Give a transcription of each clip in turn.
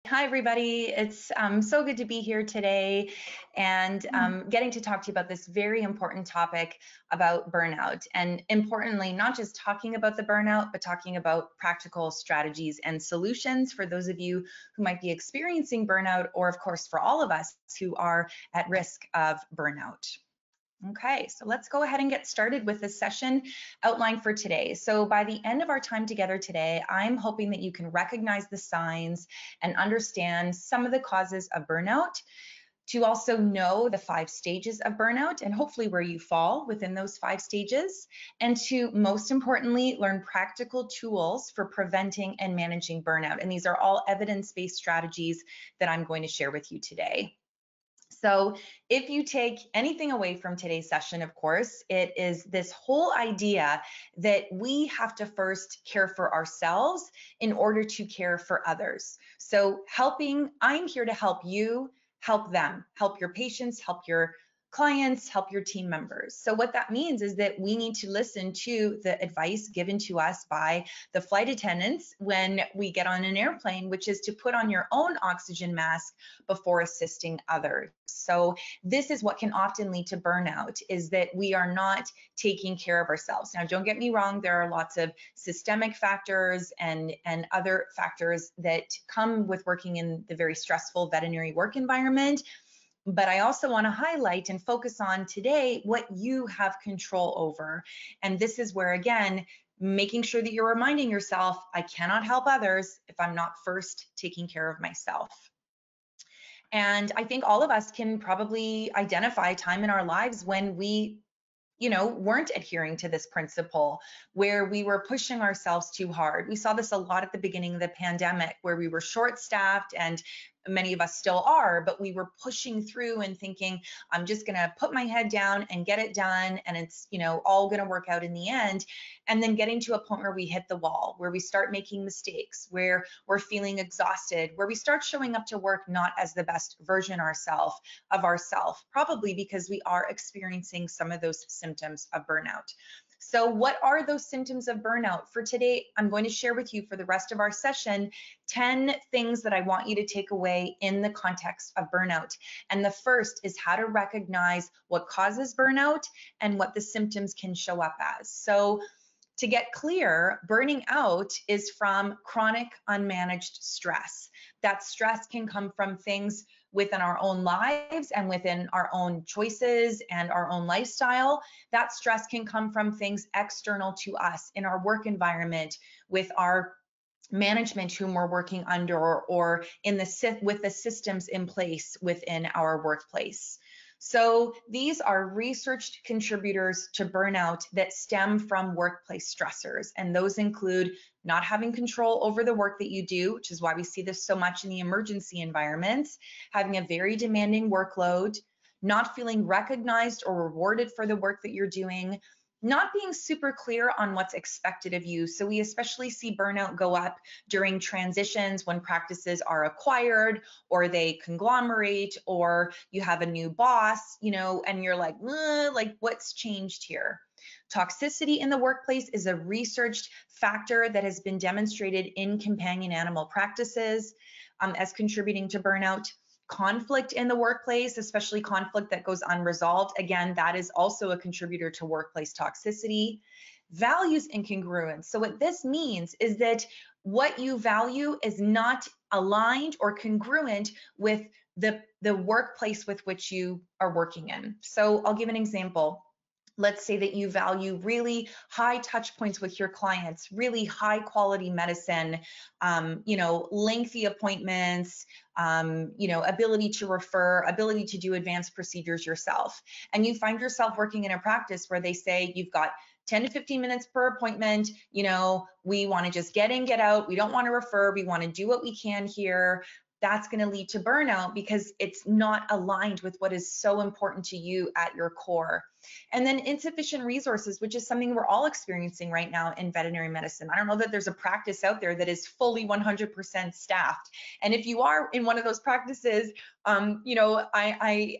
Hi, everybody. It's so good to be here today and Mm, getting to talk to you about this very important topic about burnout. And importantly, not just talking about the burnout, but talking about practical strategies and solutions for those of you who might be experiencing burnout, or, of course, for all of us who are at risk of burnout. Okay, so let's go ahead and get started with the session outline for today. So by the end of our time together today, I'm hoping that you can recognize the signs and understand some of the causes of burnout, to also know the 5 stages of burnout and hopefully where you fall within those 5 stages, and to most importantly, learn practical tools for preventing and managing burnout. And these are all evidence-based strategies that I'm going to share with you today. So, if you take anything away from today's session, of course, it is this whole idea that we have to first care for ourselves in order to care for others. So, I'm here to help you, help them, help your patients, help your clients, help your team members. So, what that means is that we need to listen to the advice given to us by the flight attendants when we get on an airplane, which is to put on your own oxygen mask before assisting others. So this is what can often lead to burnout, is that we are not taking care of ourselves. Now, don't get me wrong, there are lots of systemic factors and other factors that come with working in the very stressful veterinary work environment. But I also want to highlight and focus on today what you have control over. And this is where, again, making sure that you're reminding yourself, I cannot help others if I'm not first taking care of myself. And I think all of us can probably identify a time in our lives when we weren't adhering to this principle, where we were pushing ourselves too hard. We saw this a lot at the beginning of the pandemic, where we were short staffed, and many of us still are, but we were pushing through and thinking, I'm just going to put my head down and get it done. And it's, all going to work out in the end. And then getting to a point where we hit the wall, where we start making mistakes, where we're feeling exhausted, where we start showing up to work not as the best version of ourselves, probably because we are experiencing some of those symptoms of burnout. So, what are those symptoms of burnout? For today, I'm going to share with you for the rest of our session 10 things that I want you to take away in the context of burnout. And the first is how to recognize what causes burnout and what the symptoms can show up as. So, to get clear, burning out is from chronic unmanaged stress. That stress can come from things within our own lives and within our own choices and our own lifestyle. That stress can come from things external to us in our work environment, with our management whom we're working under, or with the systems in place within our workplace. So these are researched contributors to burnout that stem from workplace stressors, and those include not having control over the work that you do, which is why we see this so much in the emergency environments, having a very demanding workload, not feeling recognized or rewarded for the work that you're doing, not being super clear on what's expected of you. So we especially see burnout go up during transitions, when practices are acquired or they conglomerate, or you have a new boss, and you're like what's changed here? Toxicity in the workplace is a researched factor that has been demonstrated in companion animal practices as contributing to burnout. Conflict in the workplace, especially conflict that goes unresolved, again, that is also a contributor to workplace toxicity. Values incongruence. So what this means is that what you value is not aligned or congruent with the workplace with which you are working in. So I'll give an example. Let's say that you value really high touch points with your clients, really high quality medicine, lengthy appointments, ability to refer, ability to do advanced procedures yourself. And you find yourself working in a practice where they say you've got 10 to 15 minutes per appointment. We want to just get in, get out. We don't want to refer. We want to do what we can here. That's going to lead to burnout because it's not aligned with what is so important to you at your core. And then insufficient resources, which is something we're all experiencing right now in veterinary medicine. I don't know that there's a practice out there that is fully 100% staffed. And if you are in one of those practices, I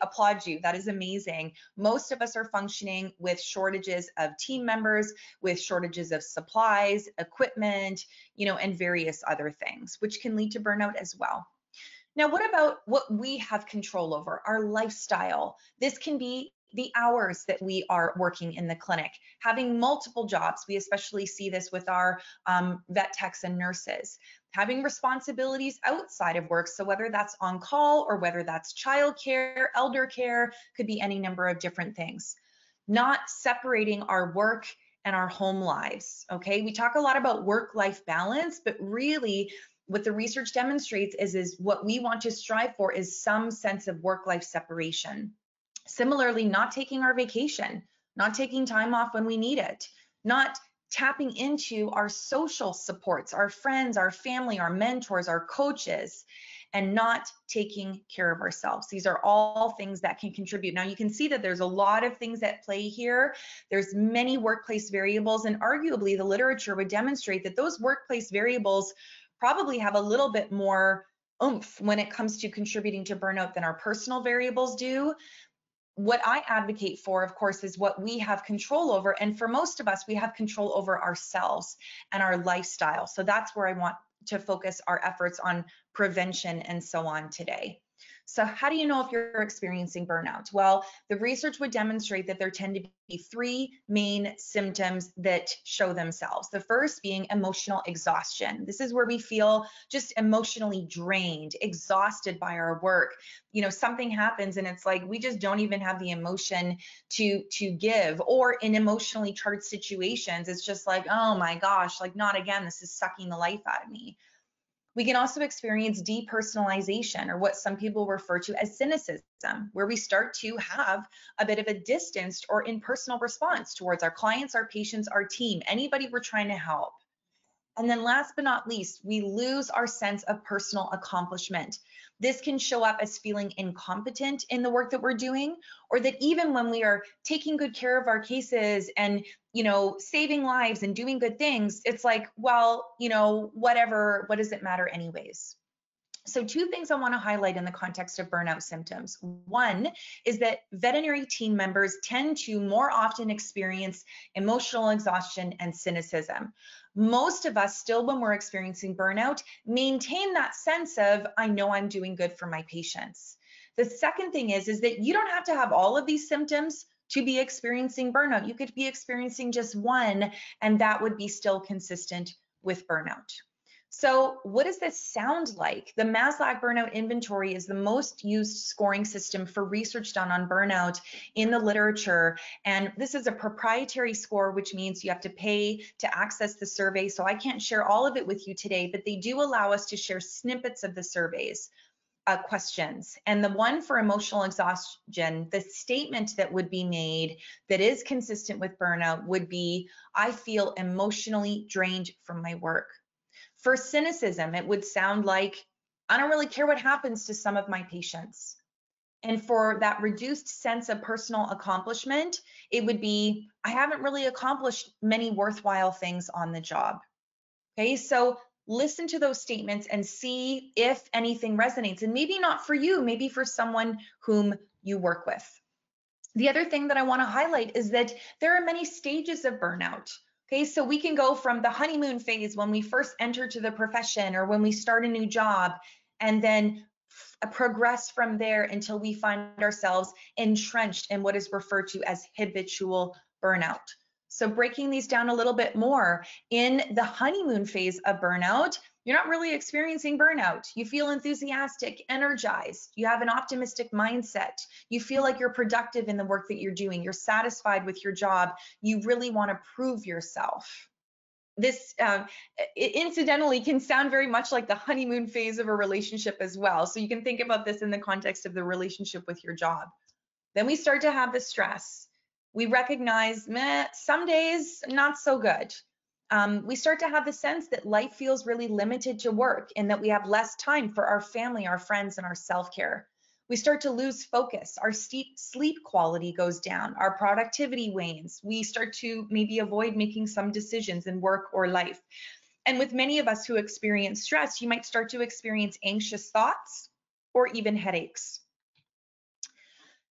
applaud you. That is amazing. Most of us are functioning with shortages of team members, with shortages of supplies, equipment, and various other things, which can lead to burnout as well. Now, what about what we have control over, our lifestyle? This can be the hours that we are working in the clinic, having multiple jobs. We especially see this with our vet techs and nurses, having responsibilities outside of work. So whether that's on call or whether that's childcare, elder care, could be any number of different things. Not separating our work and our home lives, okay? We talk a lot about work-life balance, but really what the research demonstrates is what we want to strive for is some sense of work-life separation. Similarly, not taking our vacation, not taking time off when we need it, not tapping into our social supports, our friends, our family, our mentors, our coaches, and not taking care of ourselves. These are all things that can contribute. Now you can see that there's a lot of things at play here. There's many workplace variables, and arguably the literature would demonstrate that those workplace variables probably have a little bit more oomph when it comes to contributing to burnout than our personal variables do. What I advocate for, of course, is what we have control over. And for most of us, we have control over ourselves and our lifestyle. So that's where I want to focus our efforts on prevention and so on today. So how do you know if you're experiencing burnout? Well, the research would demonstrate that there tend to be three main symptoms that show themselves. The first being emotional exhaustion. This is where we feel just emotionally drained, exhausted by our work. Something happens and it's like we just don't even have the emotion to give, or in emotionally charged situations, it's just like, oh my gosh, like not again, this is sucking the life out of me. We can also experience depersonalization, or what some people refer to as cynicism, where we start to have a bit of a distanced or impersonal response towards our clients, our patients, our team, anybody we're trying to help. And then last but not least, we lose our sense of personal accomplishment. This can show up as feeling incompetent in the work that we're doing, or that even when we are taking good care of our cases and, saving lives and doing good things, it's like, well, whatever, what does it matter anyways? So two things I want to highlight in the context of burnout symptoms. One is that veterinary team members tend to more often experience emotional exhaustion and cynicism. Most of us still, when we're experiencing burnout, maintain that sense of, I know I'm doing good for my patients. The second thing is that you don't have to have all of these symptoms to be experiencing burnout. You could be experiencing just one, and that would be still consistent with burnout. So what does this sound like? The Maslach Burnout Inventory is the most used scoring system for research done on burnout in the literature. And this is a proprietary score, which means you have to pay to access the survey. So I can't share all of it with you today, but they do allow us to share snippets of the surveys. Questions. And the one for emotional exhaustion, the statement that would be made that is consistent with burnout would be, I feel emotionally drained from my work. For cynicism, it would sound like, I don't really care what happens to some of my patients. And for that reduced sense of personal accomplishment, it would be, I haven't really accomplished many worthwhile things on the job. Okay, so listen to those statements and see if anything resonates. And maybe not for you, maybe for someone whom you work with. The other thing that I want to highlight is that there are many stages of burnout. Okay, so we can go from the honeymoon phase when we first enter to the profession or when we start a new job, and then progress from there until we find ourselves entrenched in what is referred to as habitual burnout. So breaking these down a little bit more, in the honeymoon phase of burnout, you're not really experiencing burnout. You feel enthusiastic, energized. You have an optimistic mindset. You feel like you're productive in the work that you're doing. You're satisfied with your job. You really want to prove yourself. This incidentally can sound very much like the honeymoon phase of a relationship as well. So you can think about this in the context of the relationship with your job. Then we start to have the stress. We recognize, some days not so good. We start to have the sense that life feels really limited to work and that we have less time for our family, our friends, and our self-care. We start to lose focus. Our sleep quality goes down. Our productivity wanes. We start to maybe avoid making some decisions in work or life. And with many of us who experience stress, you might start to experience anxious thoughts or even headaches.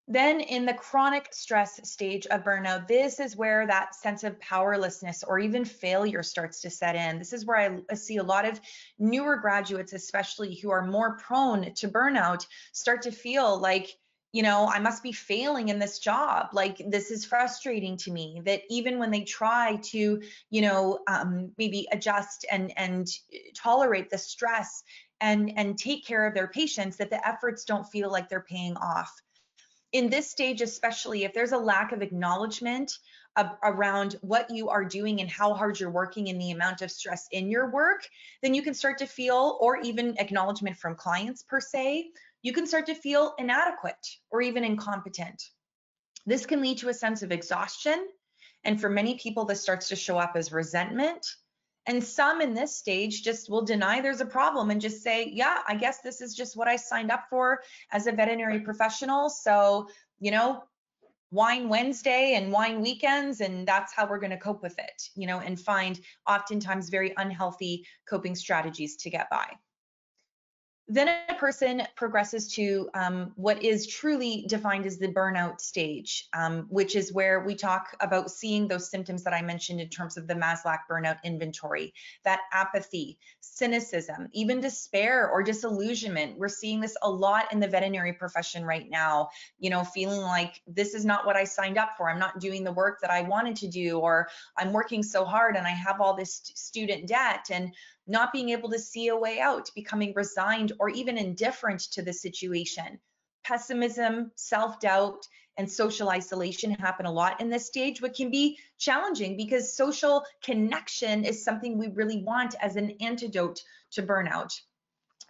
Then in the chronic stress stage of burnout, this is where that sense of powerlessness or even failure starts to set in. This is where I see a lot of newer graduates, especially who are more prone to burnout, start to feel like, I must be failing in this job. Like, this is frustrating to me, that even when they try to, maybe adjust and tolerate the stress and take care of their patients, that the efforts don't feel like they're paying off. In this stage, especially if there's a lack of acknowledgement around what you are doing and how hard you're working and the amount of stress in your work, then you can start to feel, or even acknowledgement from clients per se, you can start to feel inadequate or even incompetent. This can lead to a sense of exhaustion. And for many people, this starts to show up as resentment. And some in this stage just will deny there's a problem and just say, yeah, I guess this is just what I signed up for as a veterinary professional. So, wine Wednesday and wine weekends, and that's how we're going to cope with it, and find oftentimes very unhealthy coping strategies to get by. Then a person progresses to what is truly defined as the burnout stage, which is where we talk about seeing those symptoms that I mentioned in terms of the Maslach burnout inventory, that apathy, cynicism, even despair or disillusionment. We're seeing this a lot in the veterinary profession right now, feeling like this is not what I signed up for. I'm not doing the work that I wanted to do, or I'm working so hard and I have all this student debt, and not being able to see a way out, becoming resigned or even indifferent to the situation. Pessimism, self-doubt, and social isolation happen a lot in this stage, what can be challenging because social connection is something we really want as an antidote to burnout.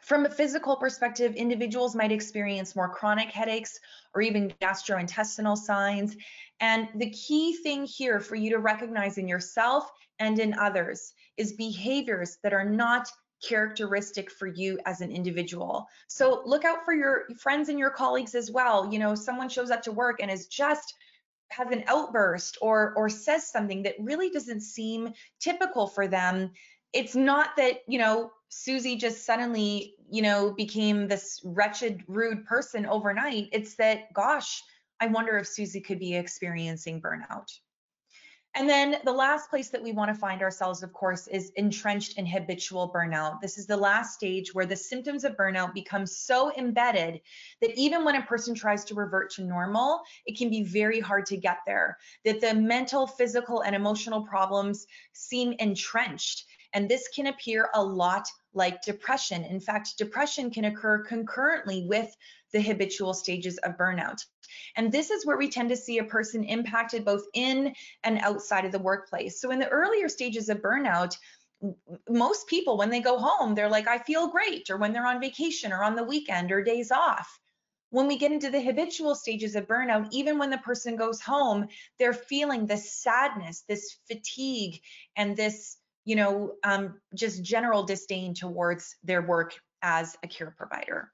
From a physical perspective, individuals might experience more chronic headaches or even gastrointestinal signs. And the key thing here for you to recognize in yourself and in others is behaviors that are not characteristic for you as an individual. So look out for your friends and your colleagues as well. Someone shows up to work and has an outburst or says something that really doesn't seem typical for them. It's not that, Susie just suddenly, became this wretched, rude person overnight. It's that, gosh, I wonder if Susie could be experiencing burnout. And then the last place that we want to find ourselves, of course, is entrenched in habitual burnout. This is the last stage where the symptoms of burnout become so embedded that even when a person tries to revert to normal, it can be very hard to get there, that the mental, physical, and emotional problems seem entrenched. And this can appear a lot like depression. In fact, depression can occur concurrently with the habitual stages of burnout. And this is where we tend to see a person impacted both in and outside of the workplace. So in the earlier stages of burnout, most people, when they go home, they're like, I feel great, or when they're on vacation or on the weekend or days off. When we get into the habitual stages of burnout, even when the person goes home, they're feeling this sadness, this fatigue, and this, just general disdain towards their work as a care provider.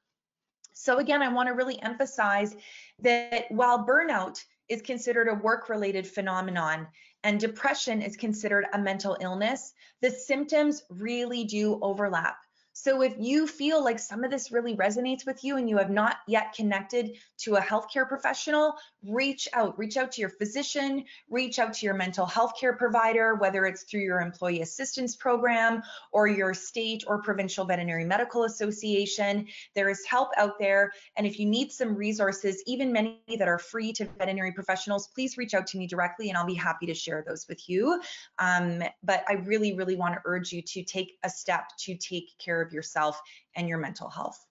So again, I want to really emphasize that while burnout is considered a work-related phenomenon and depression is considered a mental illness, the symptoms really do overlap. So if you feel like some of this really resonates with you and you have not yet connected to a healthcare professional, reach out to your physician, reach out to your mental health care provider, whether it's through your employee assistance program or your state or provincial veterinary medical association. There is help out there. And if you need some resources, even many that are free to veterinary professionals, please reach out to me directly and I'll be happy to share those with you. But I really, really want to urge you to take a step to take care of yourself and your mental health.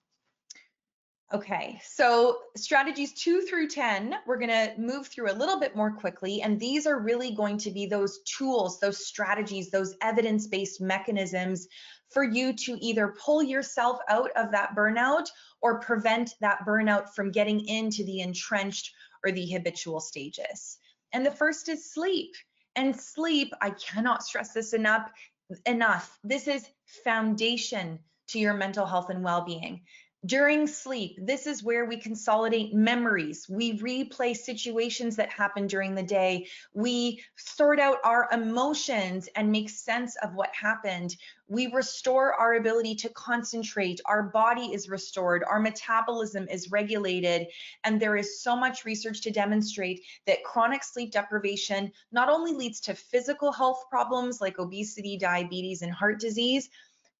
Okay, so strategies 2 through 10, we're going to move through a little bit more quickly, and these are really going to be those tools, those strategies, those evidence-based mechanisms for you to either pull yourself out of that burnout or prevent that burnout from getting into the entrenched or the habitual stages. And the first is sleep. And sleep, I cannot stress this enough. This is foundation to your mental health and well-being. During sleep, this is where we consolidate memories. We replay situations that happened during the day. We sort out our emotions and make sense of what happened. We restore our ability to concentrate. Our body is restored. Our metabolism is regulated. And there is so much research to demonstrate that chronic sleep deprivation not only leads to physical health problems like obesity, diabetes, and heart disease,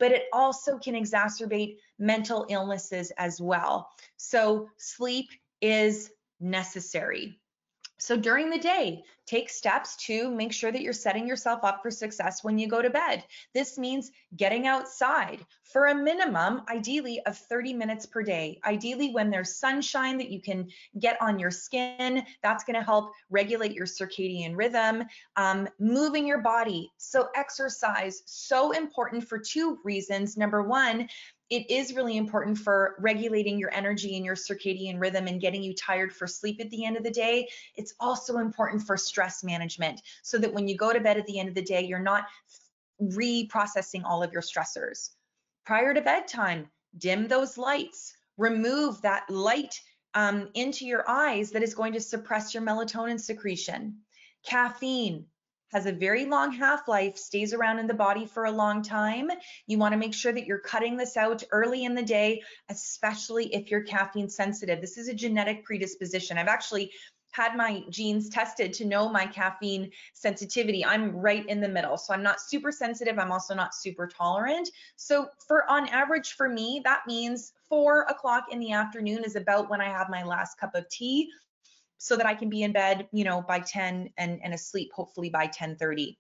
but it also can exacerbate mental illnesses as well. So sleep is necessary. So during the day, take steps to make sure that you're setting yourself up for success when you go to bed. This means getting outside for a minimum, ideally, of 30 minutes per day. Ideally, when there's sunshine that you can get on your skin, that's going to help regulate your circadian rhythm. Moving your body. So exercise, so important for two reasons. Number one, it is really important for regulating your energy and your circadian rhythm and getting you tired for sleep at the end of the day. It's also important for stress management so that when you go to bed at the end of the day, you're not reprocessing all of your stressors. Prior to bedtime, dim those lights, remove that light into your eyes that is going to suppress your melatonin secretion. Caffeine has a very long half-life, stays around in the body for a long time. You want to make sure that you're cutting this out early in the day, especially if you're caffeine sensitive. This is a genetic predisposition. I've actually had my genes tested to know my caffeine sensitivity. I'm right in the middle. So I'm not super sensitive. I'm also not super tolerant. So on average for me, that means 4 o'clock in the afternoon is about when I have my last cup of tea, so that I can be in bed, by 10 and asleep, hopefully by 10:30.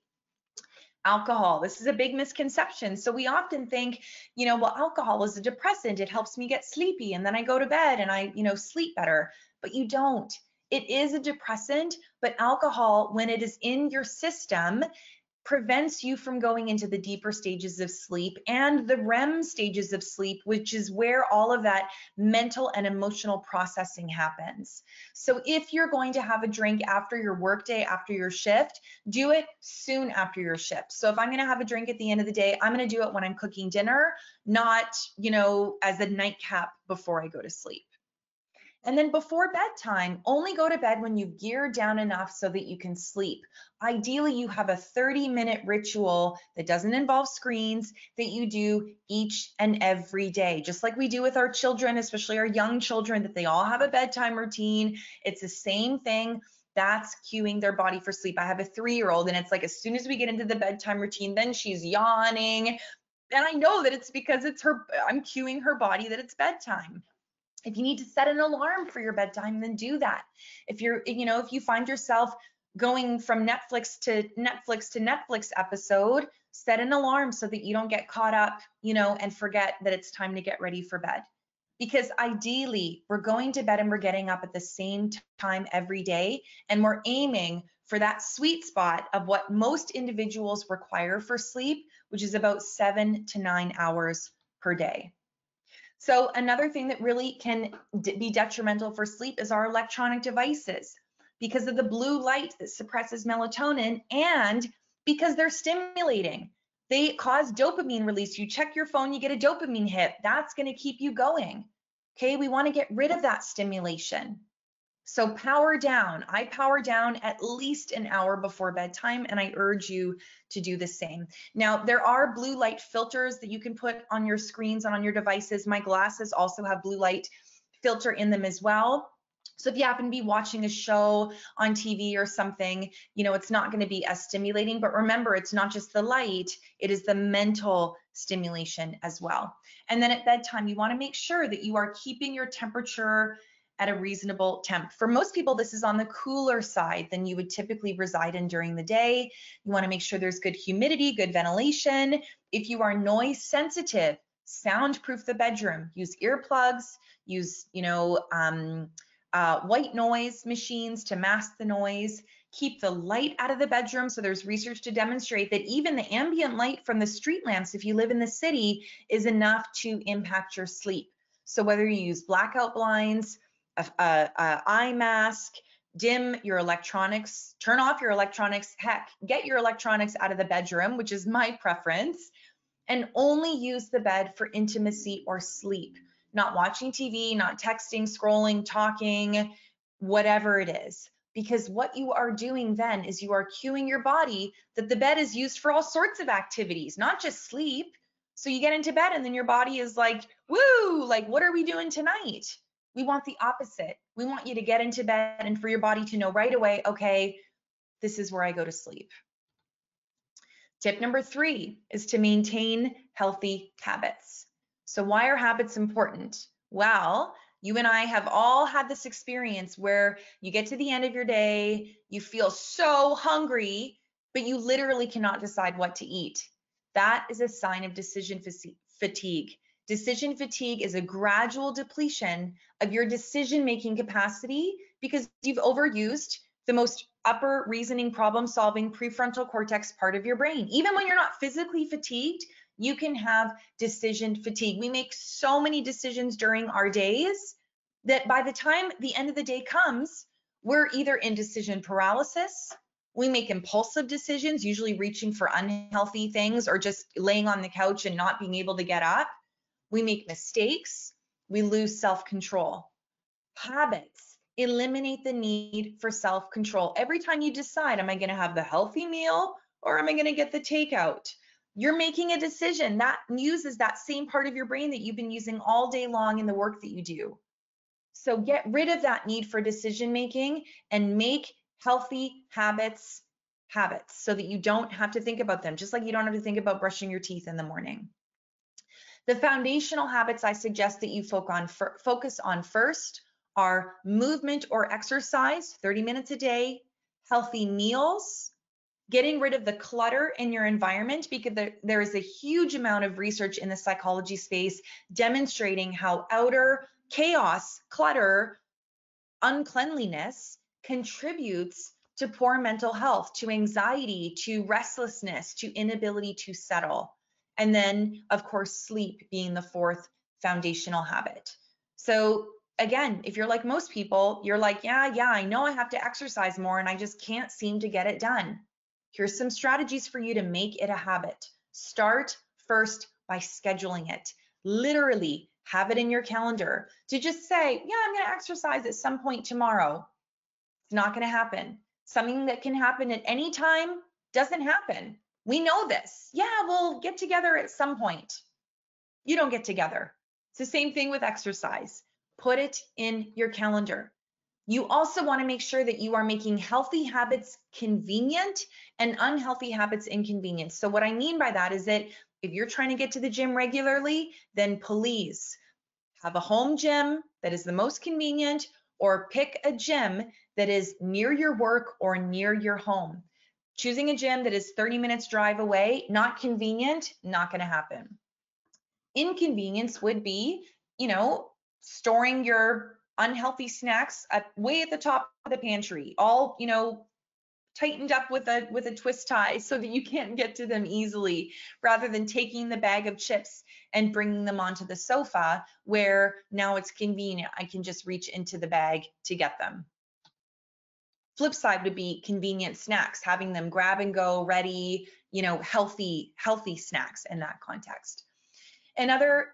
Alcohol, this is a big misconception. So we often think, well, alcohol is a depressant. It helps me get sleepy. And then I go to bed and I, sleep better. But you don't. It is a depressant, but alcohol, when it is in your system, prevents you from going into the deeper stages of sleep and the REM stages of sleep, which is where all of that mental and emotional processing happens. So if you're going to have a drink after your workday, after your shift, do it soon after your shift. So if I'm going to have a drink at the end of the day, I'm going to do it when I'm cooking dinner, not, as a nightcap before I go to sleep. And then before bedtime, only go to bed when you've geared down enough so that you can sleep. Ideally, you have a 30-minute ritual that doesn't involve screens that you do each and every day, just like we do with our children, especially our young children, that they all have a bedtime routine. It's the same thing. That's cueing their body for sleep. I have a 3-year-old, and it's like as soon as we get into the bedtime routine, then she's yawning. And I know that it's because I'm cueing her body that it's bedtime. If you need to set an alarm for your bedtime, then do that. If you find yourself going from Netflix to Netflix episode, set an alarm so that you don't get caught up, and forget that it's time to get ready for bed. Because ideally, we're going to bed and we're getting up at the same time every day, and we're aiming for that sweet spot of what most individuals require for sleep, which is about 7 to 9 hours per day. So another thing that really can be detrimental for sleep is our electronic devices, because of the blue light that suppresses melatonin and because they're stimulating. They cause dopamine release. You check your phone, you get a dopamine hit. That's going to keep you going. Okay, we want to get rid of that stimulation. So power down. I power down at least an hour before bedtime, and I urge you to do the same. Now, there are blue light filters that you can put on your screens and on your devices. My glasses also have blue light filter in them as well. So if you happen to be watching a show on TV or something, it's not going to be as stimulating. But remember, it's not just the light, it is the mental stimulation as well. And then at bedtime, you want to make sure that you are keeping your temperature at a reasonable temp. For most people, this is on the cooler side than you would typically reside in during the day. You want to make sure there's good humidity, good ventilation. If you are noise sensitive, soundproof the bedroom. Use earplugs, use, white noise machines to mask the noise. Keep the light out of the bedroom. So there's research to demonstrate that even the ambient light from the street lamps, if you live in the city, is enough to impact your sleep. So whether you use blackout blinds, eye mask, dim your electronics, turn off your electronics, heck, get your electronics out of the bedroom, which is my preference, and only use the bed for intimacy or sleep. not watching TV, not texting, scrolling, talking, whatever it is. Because what you are doing then is you are cueing your body that the bed is used for all sorts of activities, not just sleep. So you get into bed and then your body is like, woo, like, what are we doing tonight? We want the opposite. We want you to get into bed and for your body to know right away, okay, this is where I go to sleep. Tip number 3 is to maintain healthy habits. So why are habits important? Well, you and I have all had this experience where you get to the end of your day, you feel so hungry, but you literally cannot decide what to eat. That is a sign of decision fatigue. Decision fatigue is a gradual depletion of your decision-making capacity because you've overused the most upper reasoning, problem-solving prefrontal cortex part of your brain. Even when you're not physically fatigued, you can have decision fatigue. We make so many decisions during our days that by the time the end of the day comes, we're either in decision paralysis, we make impulsive decisions, usually reaching for unhealthy things or just laying on the couch and not being able to get up. We make mistakes, we lose self-control. Habits eliminate the need for self-control. Every time you decide, am I going to have the healthy meal or am I going to get the takeout? You're making a decision that uses that same part of your brain that you've been using all day long in the work that you do. So get rid of that need for decision making and make healthy habits so that you don't have to think about them, just like you don't have to think about brushing your teeth in the morning. The foundational habits I suggest that you focus on first are movement or exercise, 30 minutes a day, healthy meals, getting rid of the clutter in your environment, because there is a huge amount of research in the psychology space demonstrating how outer chaos, clutter, uncleanliness contributes to poor mental health, to anxiety, to restlessness, to inability to settle. And then, of course, sleep being the 4th foundational habit. So again, if you're like most people, you're like, yeah, I know I have to exercise more and I just can't seem to get it done. Here's some strategies for you to make it a habit. Start first by scheduling it. Literally have it in your calendar to just say, yeah, I'm going to exercise at some point tomorrow. It's not going to happen. Something that can happen at any time doesn't happen. We know this. Yeah, we'll get together at some point. You don't get together. It's the same thing with exercise. Put it in your calendar. You also want to make sure that you are making healthy habits convenient and unhealthy habits inconvenient. So what I mean by that is that if you're trying to get to the gym regularly, then please have a home gym that is the most convenient, or pick a gym that is near your work or near your home. Choosing a gym that is 30 minutes drive away, not convenient, not going to happen. Inconvenience would be, storing your unhealthy snacks way at the top of the pantry, all, tightened up with a twist tie so that you can't get to them easily, rather than taking the bag of chips and bringing them onto the sofa where now it's convenient. I can just reach into the bag to get them. Flip side would be convenient snacks, having them grab and go ready, healthy snacks in that context. Another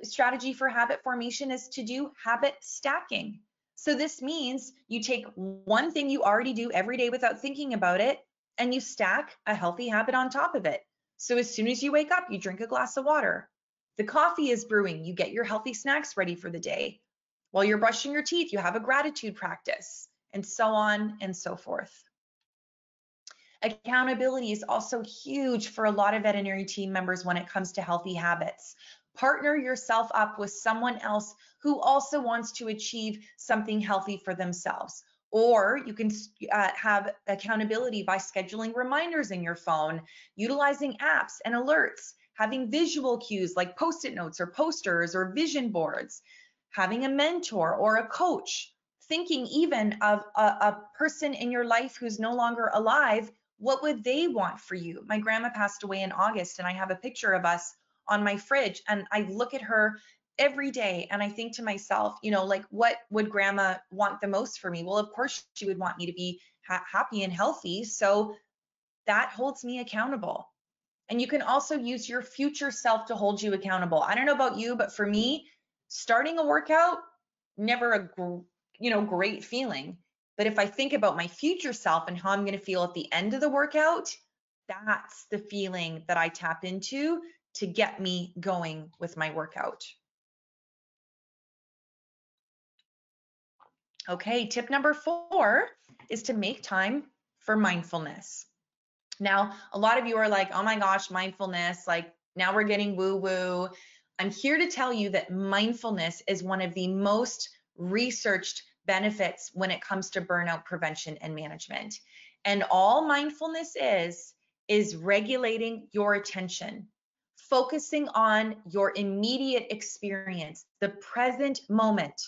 strategy for habit formation is to do habit stacking. So this means you take one thing you already do every day without thinking about it, and you stack a healthy habit on top of it. So as soon as you wake up, you drink a glass of water. The coffee is brewing, you get your healthy snacks ready for the day. While you're brushing your teeth, you have a gratitude practice, and so on and so forth. Accountability is also huge for a lot of veterinary team members when it comes to healthy habits. Partner yourself up with someone else who also wants to achieve something healthy for themselves. Or you can have accountability by scheduling reminders in your phone, utilizing apps and alerts, having visual cues like Post-it notes or posters or vision boards, having a mentor or a coach, thinking even of a person in your life who's no longer alive. What would they want for you? My grandma passed away in August, and I have a picture of us on my fridge, and I look at her every day and I think to myself, what would grandma want the most for me? Well, of course she would want me to be happy and healthy. So that holds me accountable. And you can also use your future self to hold you accountable. I don't know about you, but for me, Starting a workout, never a great feeling. But if I think about my future self and how I'm going to feel at the end of the workout, that's the feeling that I tap into to get me going with my workout. Okay, tip number 4 is to make time for mindfulness. Now, a lot of you are like, oh my gosh, mindfulness, like now we're getting woo woo. I'm here to tell you that mindfulness is one of the most researched benefits when it comes to burnout prevention and management. And all mindfulness is regulating your attention, focusing on your immediate experience, the present moment.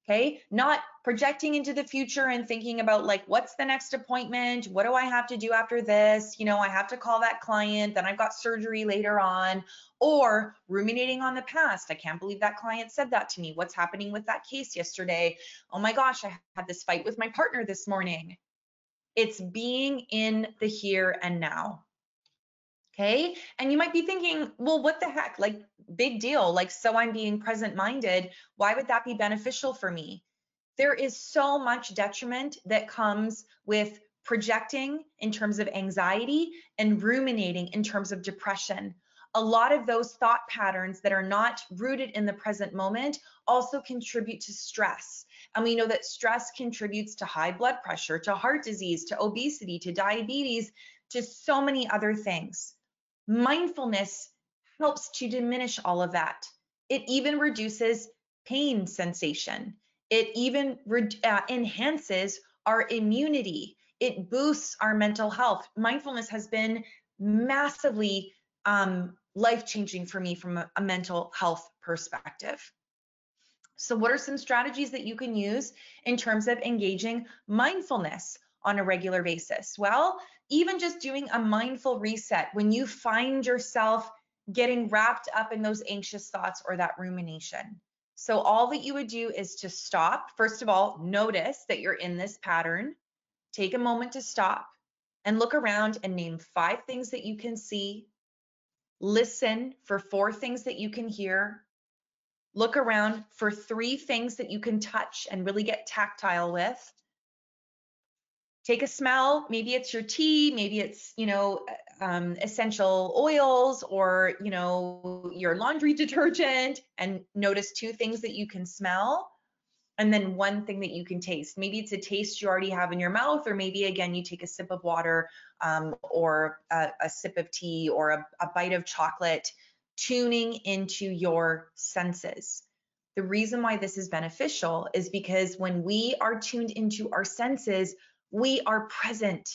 Okay, not projecting into the future and thinking about like, what's the next appointment? What do I have to do after this? I have to call that client, then I've got surgery later on, or ruminating on the past. I can't believe that client said that to me. What's happening with that case yesterday? Oh my gosh, I had this fight with my partner this morning. It's being in the here and now. Okay. And you might be thinking, well, what the heck? Like, big deal. Like, so I'm being present minded. Why would that be beneficial for me? There is so much detriment that comes with projecting in terms of anxiety and ruminating in terms of depression. A lot of those thought patterns that are not rooted in the present moment also contribute to stress. And we know that stress contributes to high blood pressure, to heart disease, to obesity, to diabetes, to so many other things. Mindfulness helps to diminish all of that. It even reduces pain sensation. It even enhances our immunity. It boosts our mental health. Mindfulness has been massively life-changing for me from a mental health perspective. So what are some strategies that you can use in terms of engaging mindfulness on a regular basis? Well, even just doing a mindful reset when you find yourself getting wrapped up in those anxious thoughts or that rumination. So all that you would do is to stop. First of all, notice that you're in this pattern. Take a moment to stop and look around and name 5 things that you can see. Listen for 4 things that you can hear. Look around for 3 things that you can touch and really get tactile with. Take a smell. Maybe it's your tea, maybe it's, essential oils, or, your laundry detergent, and notice 2 things that you can smell, and then 1 thing that you can taste. Maybe it's a taste you already have in your mouth, or maybe again, you take a sip of water, or a sip of tea, or a bite of chocolate, tuning into your senses. The reason why this is beneficial is because when we are tuned into our senses, we are present.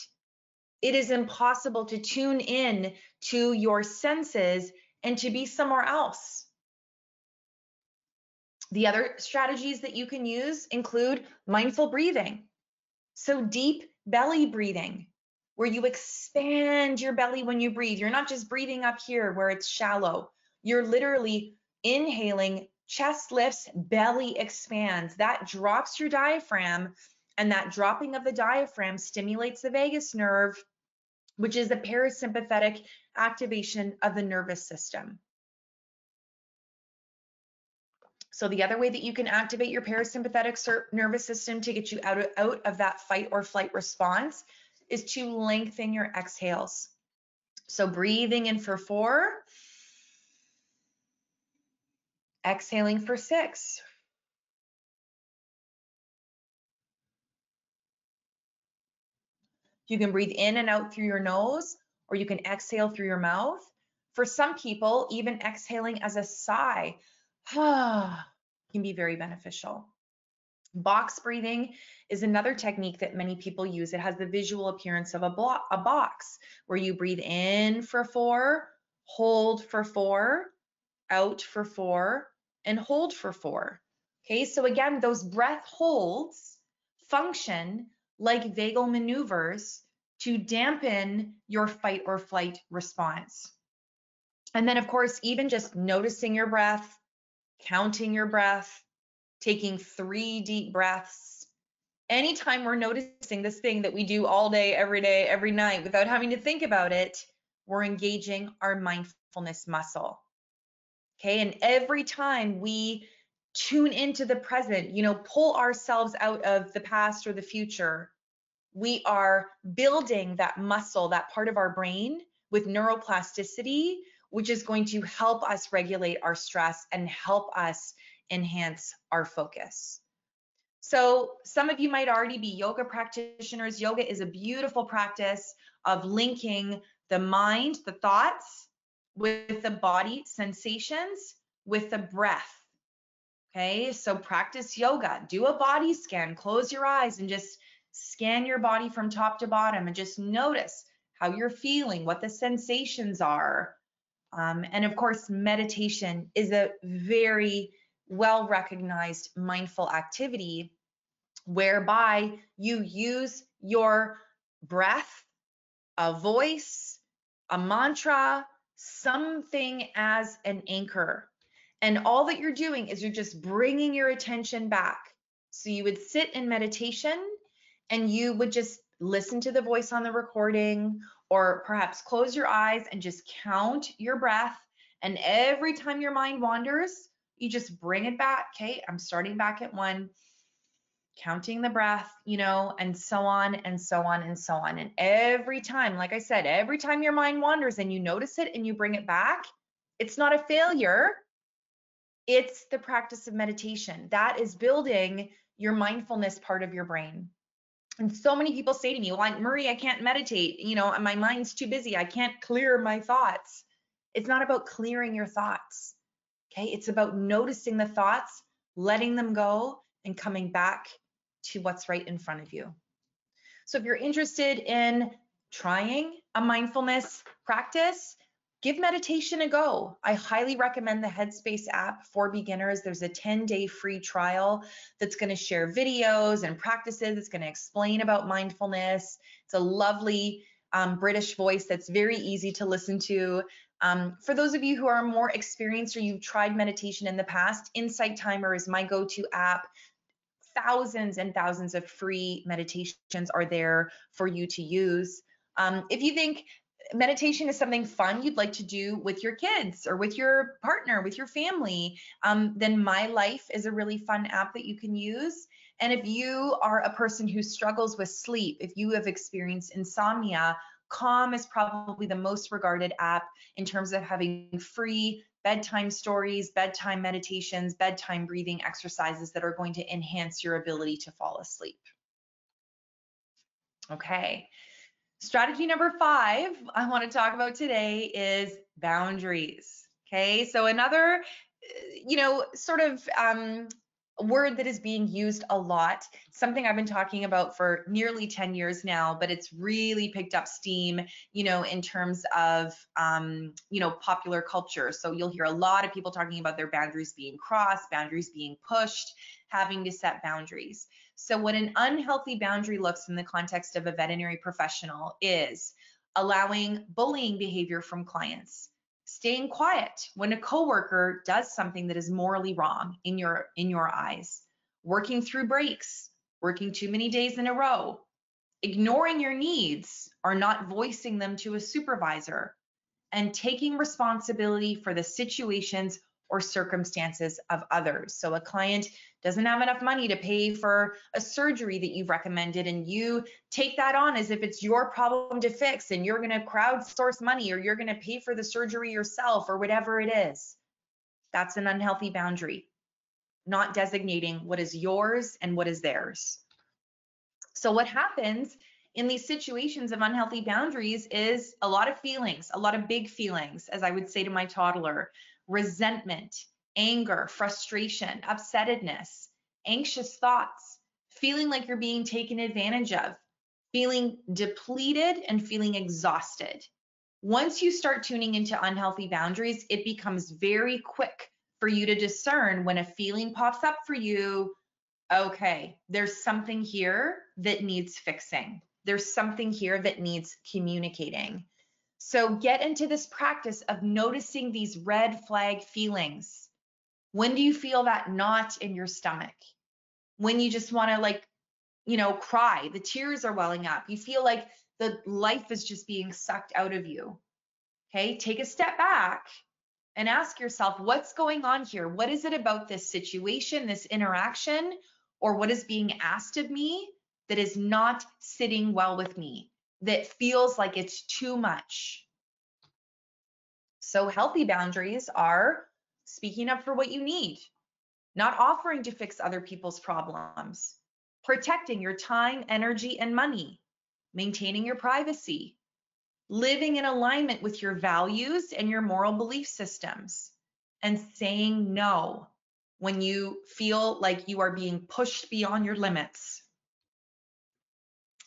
It is impossible to tune in to your senses and to be somewhere else. The other strategies that you can use include mindful breathing. So deep belly breathing, where you expand your belly when you breathe. You're not just breathing up here where it's shallow. You're literally inhaling, chest lifts, belly expands. That drops your diaphragm, and that dropping of the diaphragm stimulates the vagus nerve, which is the parasympathetic activation of the nervous system. So the other way that you can activate your parasympathetic nervous system to get you out of that fight or flight response is to lengthen your exhales. So breathing in for 4, exhaling for 6. You can breathe in and out through your nose, or you can exhale through your mouth. For some people, even exhaling as a sigh can be very beneficial. Box breathing is another technique that many people use. It has the visual appearance of a box, where you breathe in for 4, hold for 4, out for 4, and hold for 4. Okay, so again, those breath holds function like vagal maneuvers to dampen your fight or flight response. And then, of course, even just noticing your breath, counting your breath, taking 3 deep breaths. Anytime we're noticing this thing that we do all day, every night, without having to think about it, we're engaging our mindfulness muscle. Okay, and every time we tune into the present, pull ourselves out of the past or the future. We are building that muscle, that part of our brain with neuroplasticity, which is going to help us regulate our stress and help us enhance our focus. So some of you might already be yoga practitioners. Yoga is a beautiful practice of linking the mind, the thoughts, with the body sensations, with the breath. Okay, so practice yoga, do a body scan, close your eyes and just scan your body from top to bottom and just notice how you're feeling, what the sensations are. And of course, meditation is a very well recognized mindful activity whereby you use your breath, a voice, a mantra, something as an anchor. And all that you're doing is you're just bringing your attention back. So you would sit in meditation and you would just listen to the voice on the recording, or perhaps close your eyes and just count your breath. And every time your mind wanders, you just bring it back. Okay, I'm starting back at 1, counting the breath, and so on and so on and so on. And every time, like I said, every time your mind wanders and you notice it and you bring it back, it's not a failure. It's the practice of meditation. That is building your mindfulness part of your brain. And so many people say to me, well, Marie, I can't meditate. My mind's too busy. I can't clear my thoughts. It's not about clearing your thoughts. Okay. It's about noticing the thoughts, letting them go, and coming back to what's right in front of you. So if you're interested in trying a mindfulness practice, give meditation a go. I highly recommend the Headspace app for beginners. There's a 10-day free trial that's going to share videos and practices. It's going to explain about mindfulness. It's a lovely British voice that's very easy to listen to. For those of you who are more experienced or you've tried meditation in the past, Insight Timer is my go-to app. Thousands and thousands of free meditations are there for you to use. If you think meditation is something fun you'd like to do with your kids or with your partner, with your family, then My Life is a really fun app that you can use. And if you are a person who struggles with sleep, if you have experienced insomnia, Calm is probably the most regarded app in terms of having free bedtime stories, bedtime meditations, bedtime breathing exercises that are going to enhance your ability to fall asleep. Okay. Strategy number 5 I want to talk about today is boundaries. Okay, so another, sort of word that is being used a lot, something I've been talking about for nearly 10 years now, but it's really picked up steam, in terms of, popular culture. So you'll hear a lot of people talking about their boundaries being crossed, boundaries being pushed, having to set boundaries. So what an unhealthy boundary looks in the context of a veterinary professional is allowing bullying behavior from clients, staying quiet when a coworker does something that is morally wrong in your eyes, working through breaks, working too many days in a row, ignoring your needs or not voicing them to a supervisor, and taking responsibility for the situations or circumstances of others. So a client doesn't have enough money to pay for a surgery that you've recommended, and you take that on as if it's your problem to fix, and you're going to crowdsource money, or you're going to pay for the surgery yourself, or whatever it is. That's an unhealthy boundary, not designating what is yours and what is theirs. So what happens in these situations of unhealthy boundaries is a lot of feelings, a lot of big feelings, as I would say to my toddler: resentment, anger, frustration, upsettedness, anxious thoughts, feeling like you're being taken advantage of, feeling depleted, and feeling exhausted. Once you start tuning into unhealthy boundaries, it becomes very quick for you to discern when a feeling pops up for you. Okay, there's something here that needs fixing. There's something here that needs communicating. So get into this practice of noticing these red flag feelings. When do you feel that knot in your stomach? When you just want to cry, the tears are welling up. You feel like the life is just being sucked out of you. Okay, take a step back and ask yourself, what's going on here? What is it about this situation, this interaction, or what is being asked of me that is not sitting well with me, that feels like it's too much? So healthy boundaries are speaking up for what you need, not offering to fix other people's problems, protecting your time, energy, and money, maintaining your privacy, living in alignment with your values and your moral belief systems, and saying no when you feel like you are being pushed beyond your limits.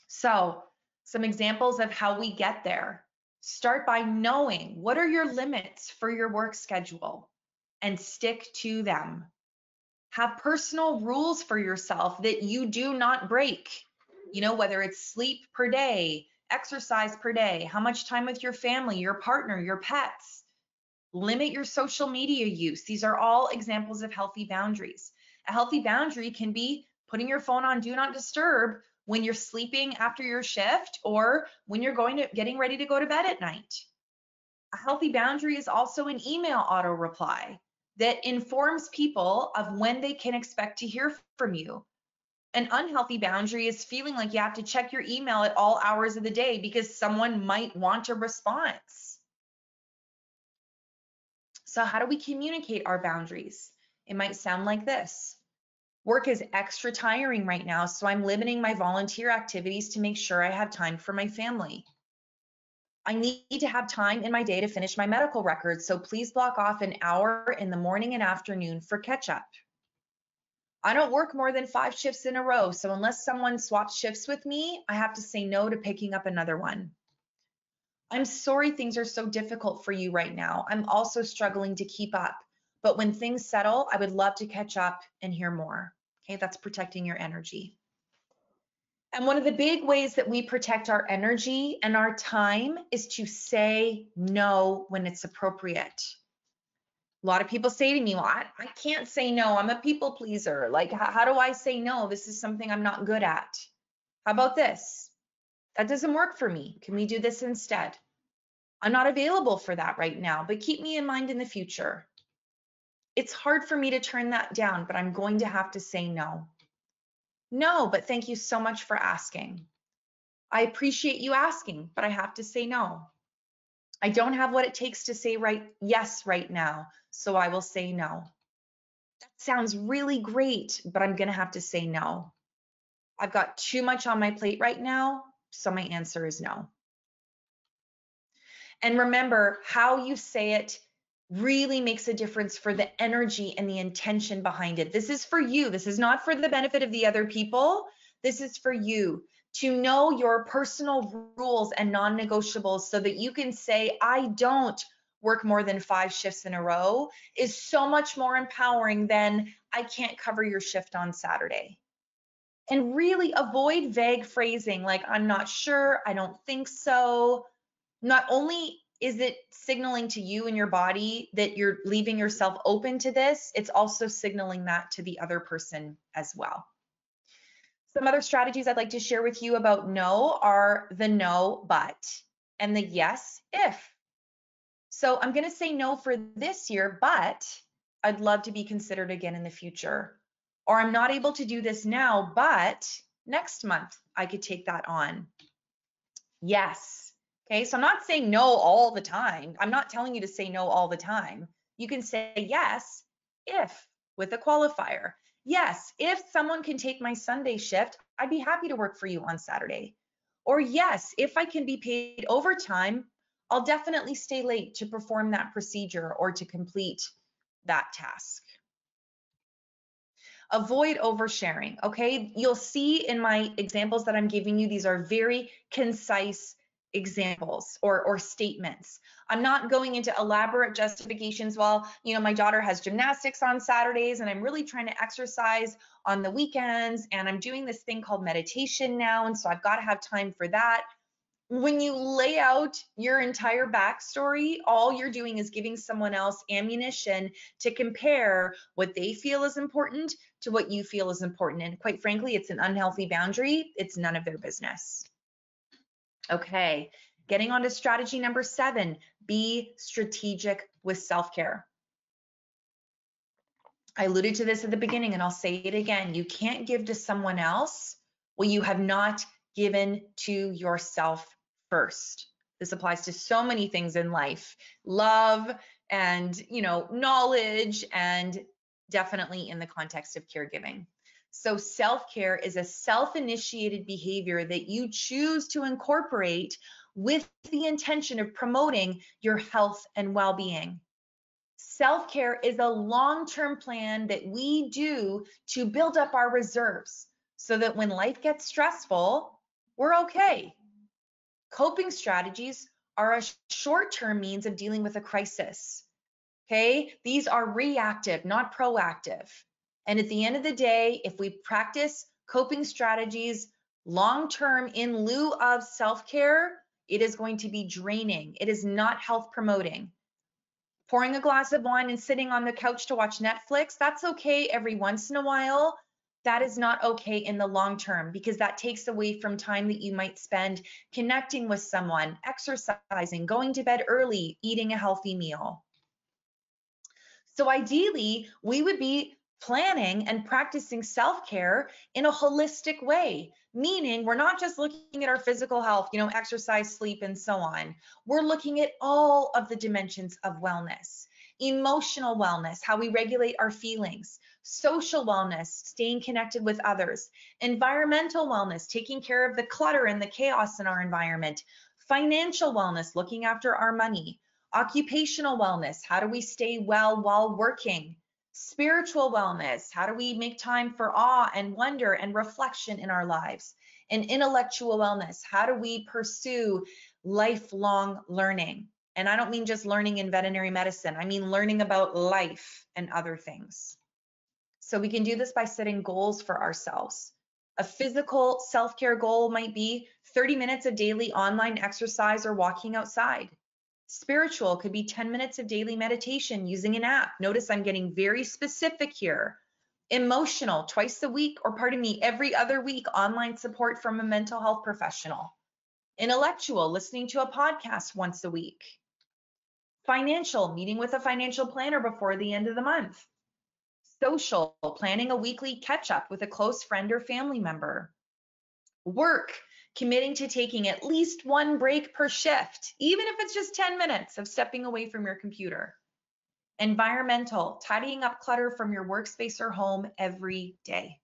So, some examples of how we get there. Start by knowing what are your limits for your work schedule and stick to them. Have personal rules for yourself that you do not break. You know, whether it's sleep per day, exercise per day, how much time with your family, your partner, your pets. Limit your social media use. These are all examples of healthy boundaries. A healthy boundary can be putting your phone on do not disturb when you're sleeping after your shift or when you're getting ready to go to bed at night. A healthy boundary is also an email auto reply that informs people of when they can expect to hear from you. An unhealthy boundary is feeling like you have to check your email at all hours of the day because someone might want a response. So how do we communicate our boundaries? It might sound like this. Work is extra tiring right now, so I'm limiting my volunteer activities to make sure I have time for my family. I need to have time in my day to finish my medical records, so please block off an hour in the morning and afternoon for catch-up. I don't work more than 5 shifts in a row, so unless someone swaps shifts with me, I have to say no to picking up another one. I'm sorry things are so difficult for you right now. I'm also struggling to keep up. But when things settle, I would love to catch up and hear more. Okay, that's protecting your energy. And one of the big ways that we protect our energy and our time is to say no when it's appropriate. A lot of people say to me, well, I can't say no. I'm a people pleaser. Like, how do I say no? This is something I'm not good at. How about this? That doesn't work for me. Can we do this instead? I'm not available for that right now, but keep me in mind in the future. It's hard for me to turn that down, but I'm going to have to say no. No, but thank you so much for asking. I appreciate you asking, but I have to say no. I don't have what it takes to say yes right now, so I will say no. That sounds really great, but I'm going to have to say no. I've got too much on my plate right now, so my answer is no. And remember, how you say it really makes a difference for the energy and the intention behind it. This is for you. This is not for the benefit of the other people. This is for you to know your personal rules and non-negotiables so that you can say, I don't work more than 5 shifts in a row is so much more empowering than I can't cover your shift on Saturday. And really avoid vague phrasing like I'm not sure, I don't think so. Not only is it signaling to you and your body that you're leaving yourself open to this, it's also signaling that to the other person as well. Some other strategies I'd like to share with you about no are the no, but, and the yes, if. So I'm going to say no for this year, but I'd love to be considered again in the future. Or I'm not able to do this now, but next month I could take that on. Yes. Okay, so I'm not saying no all the time. I'm not telling you to say no all the time. You can say yes if with a qualifier. Yes, if someone can take my Sunday shift, I'd be happy to work for you on Saturday. Or yes, if I can be paid overtime, I'll definitely stay late to perform that procedure or to complete that task. Avoid oversharing, okay? You'll see in my examples that I'm giving you, these are very concise examples or statements. I'm not going into elaborate justifications. Well, you know, my daughter has gymnastics on Saturdays and I'm really trying to exercise on the weekends and I'm doing this thing called meditation now, and so I've got to have time for that. When you lay out your entire backstory, all you're doing is giving someone else ammunition to compare what they feel is important to what you feel is important. And quite frankly, it's an unhealthy boundary. It's none of their business. Okay, getting on to strategy number 7, Be strategic with self-care. I alluded to this at the beginning and I'll say it again. You can't give to someone else what you have not given to yourself first. This applies to so many things in life, love and, knowledge, and definitely in the context of caregiving. So self-care is a self-initiated behavior that you choose to incorporate with the intention of promoting your health and well-being. Self-care is a long-term plan that we do to build up our reserves so that when life gets stressful, we're okay. Coping strategies are a short-term means of dealing with a crisis. Okay? These are reactive, not proactive. And at the end of the day, if we practice coping strategies long-term in lieu of self-care, it is going to be draining. It is not health promoting. Pouring a glass of wine and sitting on the couch to watch Netflix, that's okay every once in a while. That is not okay in the long term because that takes away from time that you might spend connecting with someone, exercising, going to bed early, eating a healthy meal. So ideally, we would be planning and practicing self-care in a holistic way, meaning we're not just looking at our physical health, exercise, sleep, and so on. We're looking at all of the dimensions of wellness, emotional wellness, how we regulate our feelings, social wellness, staying connected with others, environmental wellness, taking care of the clutter and the chaos in our environment, financial wellness, looking after our money, occupational wellness, how do we stay well while working? Spiritual wellness, how do we make time for awe and wonder and reflection in our lives? And intellectual wellness, how do we pursue lifelong learning? And I don't mean just learning in veterinary medicine, I mean learning about life and other things. So we can do this by setting goals for ourselves. A physical self-care goal might be 30 minutes of daily online exercise or walking outside. Spiritual could be 10 minutes of daily meditation using an app. Notice I'm getting very specific here. Emotional, twice a week, or every other week, online support from a mental health professional. Intellectual, listening to a podcast once a week. Financial, meeting with a financial planner before the end of the month. Social, planning a weekly catch-up with a close friend or family member. Work, committing to taking at least one break per shift, even if it's just 10 minutes of stepping away from your computer. Environmental, tidying up clutter from your workspace or home every day.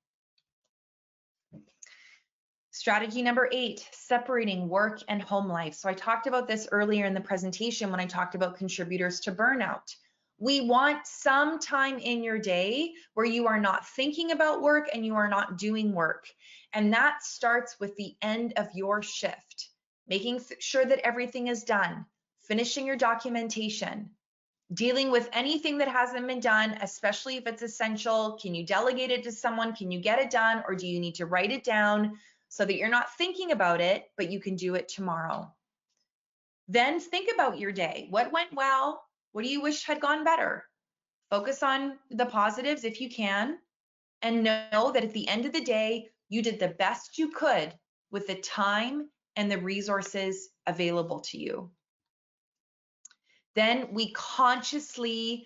Strategy number 8, separating work and home life. So I talked about this earlier in the presentation when I talked about contributors to burnout. We want some time in your day where you are not thinking about work and you are not doing work. And that starts with the end of your shift, making sure that everything is done, finishing your documentation, dealing with anything that hasn't been done, especially if it's essential. Can you delegate it to someone? Can you get it done? Or do you need to write it down so that you're not thinking about it, but you can do it tomorrow? Then think about your day. What went well? What do you wish had gone better? Focus on the positives if you can, and know that at the end of the day, you did the best you could with the time and the resources available to you. Then we consciously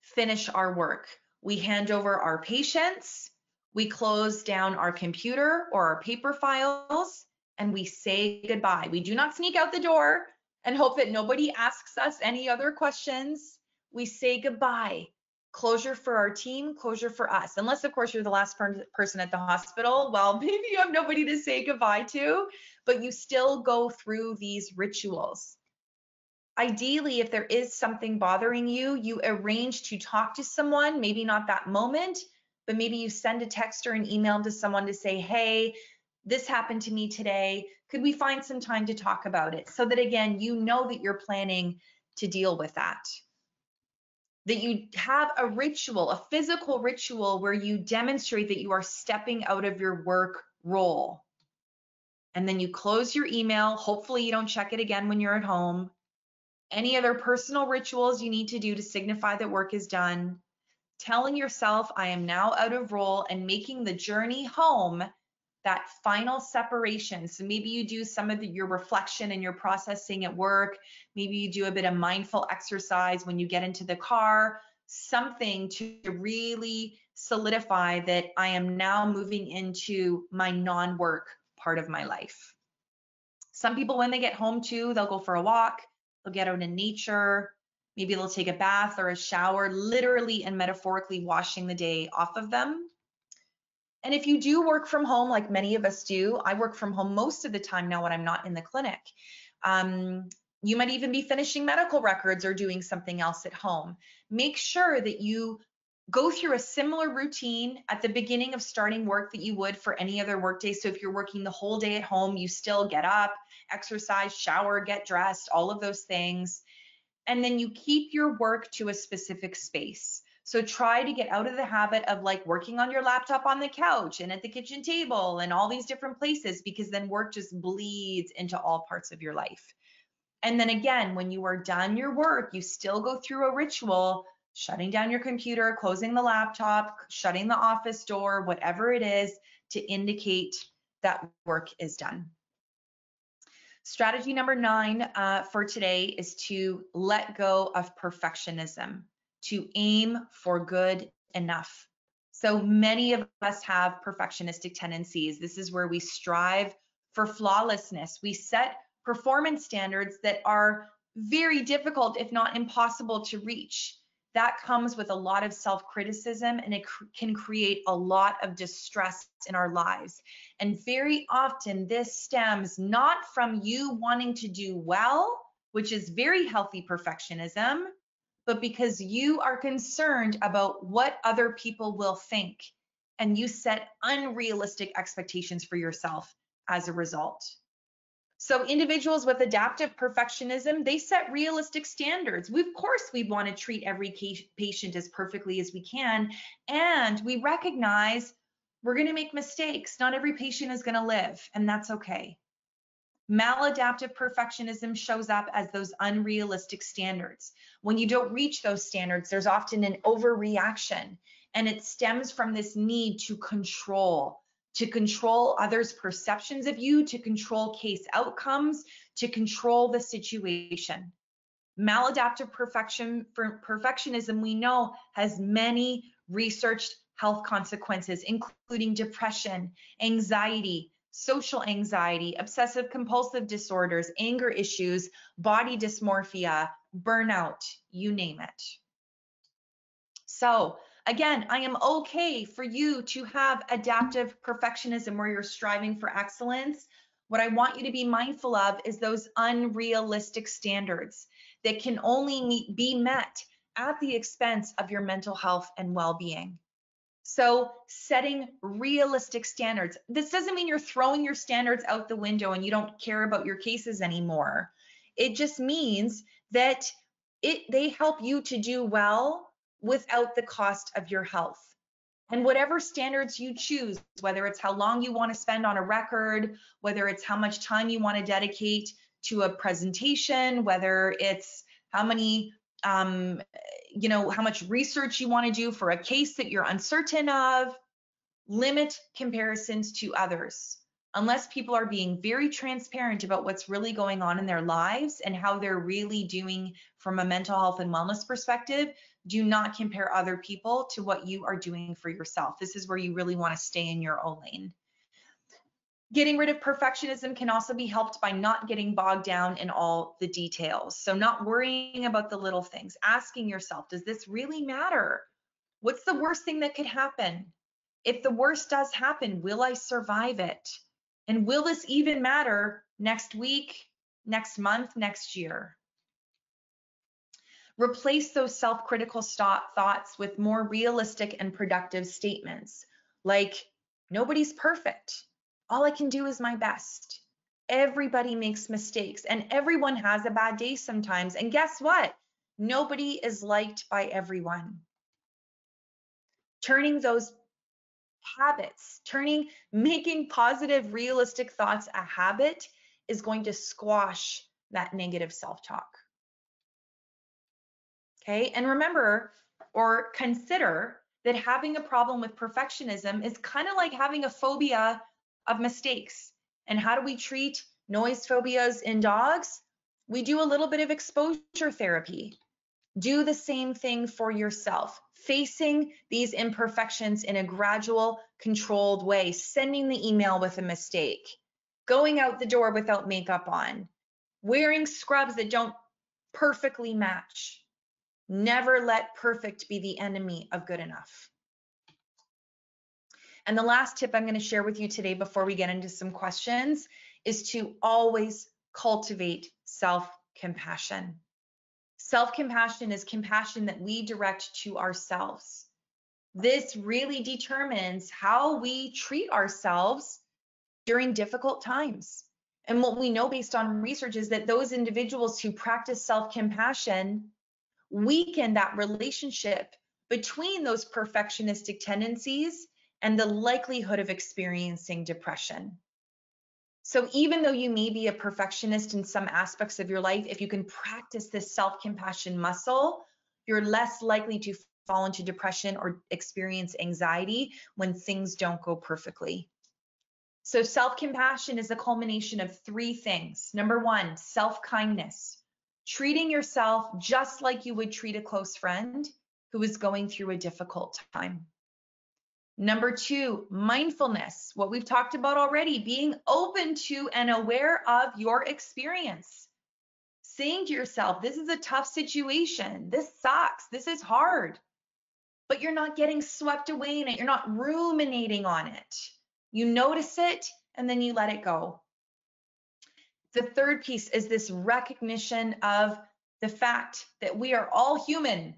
finish our work. We hand over our patients, we close down our computer or our paper files, and we say goodbye. We do not sneak out the door and hope that nobody asks us any other questions. We say goodbye. Closure for our team, closure for us. Unless, of course, you're the last person at the hospital. Well, maybe you have nobody to say goodbye to, but you still go through these rituals. Ideally, if there is something bothering you, you arrange to talk to someone, maybe not that moment, but maybe you send a text or an email to someone to say, hey, this happened to me today. Could we find some time to talk about it? So that, again, you know that you're planning to deal with that. That you have a ritual, a physical ritual where you demonstrate that you are stepping out of your work role. And then you close your email. Hopefully you don't check it again when you're at home. Any other personal rituals you need to do to signify that work is done. Telling yourself, I am now out of role, and making the journey home that final separation. So maybe you do some of your reflection and your processing at work. Maybe you do a bit of mindful exercise when you get into the car, something to really solidify that I am now moving into my non-work part of my life. Some people, when they get home too, they'll go for a walk, they'll get out in nature, maybe they'll take a bath or a shower, literally and metaphorically washing the day off of them. And if you do work from home, like many of us do, I work from home most of the time now when I'm not in the clinic. You might even be finishing medical records or doing something else at home. Make sure that you go through a similar routine at the beginning of starting work that you would for any other workday. So if you're working the whole day at home, you still get up, exercise, shower, get dressed, all of those things. And then you keep your work to a specific space. So try to get out of the habit of like working on your laptop on the couch and at the kitchen table and all these different places, because then work just bleeds into all parts of your life. And then again, when you are done your work, you still go through a ritual, shutting down your computer, closing the laptop, shutting the office door, whatever it is, to indicate that work is done. Strategy number 9 for today is to let go of perfectionism, to aim for good enough. So many of us have perfectionistic tendencies. This is where we strive for flawlessness. We set performance standards that are very difficult, if not impossible, to reach. That comes with a lot of self-criticism, and it can create a lot of distress in our lives. And very often this stems not from you wanting to do well, which is very healthy perfectionism, but because you are concerned about what other people will think, and you set unrealistic expectations for yourself as a result. So individuals with adaptive perfectionism, they set realistic standards. Of course, we want to treat every patient as perfectly as we can, and we recognize we're going to make mistakes. Not every patient is going to live, and that's okay. Maladaptive perfectionism shows up as those unrealistic standards. When you don't reach those standards, there's often an overreaction, and it stems from this need to control others' perceptions of you, to control case outcomes, to control the situation. Maladaptive perfectionism, we know, has many researched health consequences, including depression, anxiety, social anxiety, obsessive compulsive disorders, anger issues, body dysmorphia, burnout, you name it. So again, I am okay for you to have adaptive perfectionism where you're striving for excellence. What I want you to be mindful of is those unrealistic standards that can only be met at the expense of your mental health and well-being. So setting realistic standards. This doesn't mean you're throwing your standards out the window and you don't care about your cases anymore. It just means that they help you to do well without the cost of your health. And whatever standards you choose, whether it's how long you want to spend on a record, whether it's how much time you want to dedicate to a presentation, whether it's how many how much research you want to do for a case that you're uncertain of, limit comparisons to others. Unless people are being very transparent about what's really going on in their lives and how they're really doing from a mental health and wellness perspective, do not compare other people to what you are doing for yourself. This is where you really want to stay in your own lane. Getting rid of perfectionism can also be helped by not getting bogged down in all the details. So not worrying about the little things, asking yourself, does this really matter? What's the worst thing that could happen? If the worst does happen, will I survive it? And will this even matter next week, next month, next year? Replace those self-critical thoughts with more realistic and productive statements, like, nobody's perfect. All I can do is my best. Everybody makes mistakes, and everyone has a bad day sometimes. And guess what? Nobody is liked by everyone. Turning those habits, making positive, realistic thoughts a habit is going to squash that negative self-talk. Okay, and remember or consider that having a problem with perfectionism is kind of like having a phobia of mistakes. And how do we treat noise phobias in dogs? We do a little bit of exposure therapy. Do the same thing for yourself, facing these imperfections in a gradual, controlled way, sending the email with a mistake, going out the door without makeup on, wearing scrubs that don't perfectly match. Never let perfect be the enemy of good enough. And the last tip I'm going to share with you today before we get into some questions is to always cultivate self-compassion. Self-compassion is compassion that we direct to ourselves. This really determines how we treat ourselves during difficult times. And what we know based on research is that those individuals who practice self-compassion weaken that relationship between those perfectionistic tendencies and the likelihood of experiencing depression. So even though you may be a perfectionist in some aspects of your life, if you can practice this self-compassion muscle, you're less likely to fall into depression or experience anxiety when things don't go perfectly. So self-compassion is a culmination of three things. Number one, self-kindness, treating yourself just like you would treat a close friend who is going through a difficult time. Number two, mindfulness, what we've talked about already, being open to and aware of your experience. Saying to yourself, this is a tough situation, this sucks, this is hard, but you're not getting swept away in it, you're not ruminating on it. You notice it and then you let it go. The third piece is this recognition of the fact that we are all human.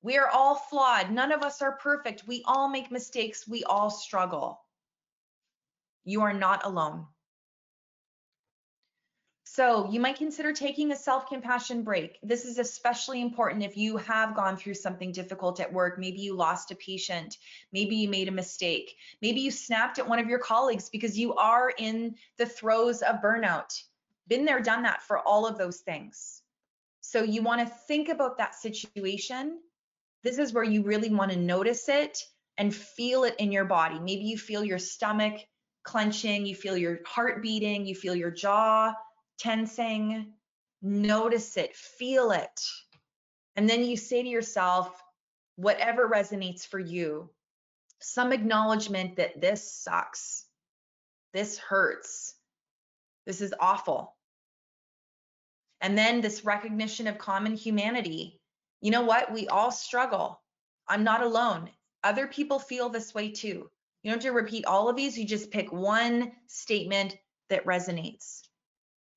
We are all flawed. None of us are perfect. We all make mistakes. We all struggle. You are not alone. So you might consider taking a self-compassion break. This is especially important if you have gone through something difficult at work. Maybe you lost a patient. Maybe you made a mistake. Maybe you snapped at one of your colleagues because you are in the throes of burnout. Been there, done that for all of those things. So you want to think about that situation. This is where you really want to notice it and feel it in your body. Maybe you feel your stomach clenching, you feel your heart beating, you feel your jaw tensing. Notice it, feel it. And then you say to yourself, whatever resonates for you, some acknowledgement that this sucks, this hurts, this is awful. And then this recognition of common humanity. You know what? We all struggle. I'm not alone. Other people feel this way too. You don't have to repeat all of these. You just pick one statement that resonates.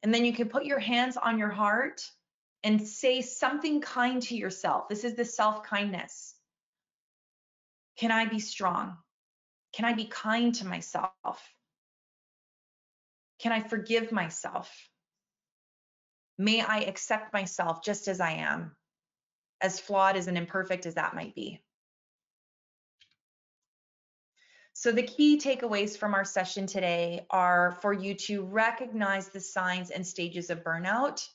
And then you can put your hands on your heart and say something kind to yourself. This is the self-kindness. Can I be strong? Can I be kind to myself? Can I forgive myself? May I accept myself just as I am, as flawed as and imperfect as that might be. So the key takeaways from our session today are for you to recognize the signs and stages of burnout.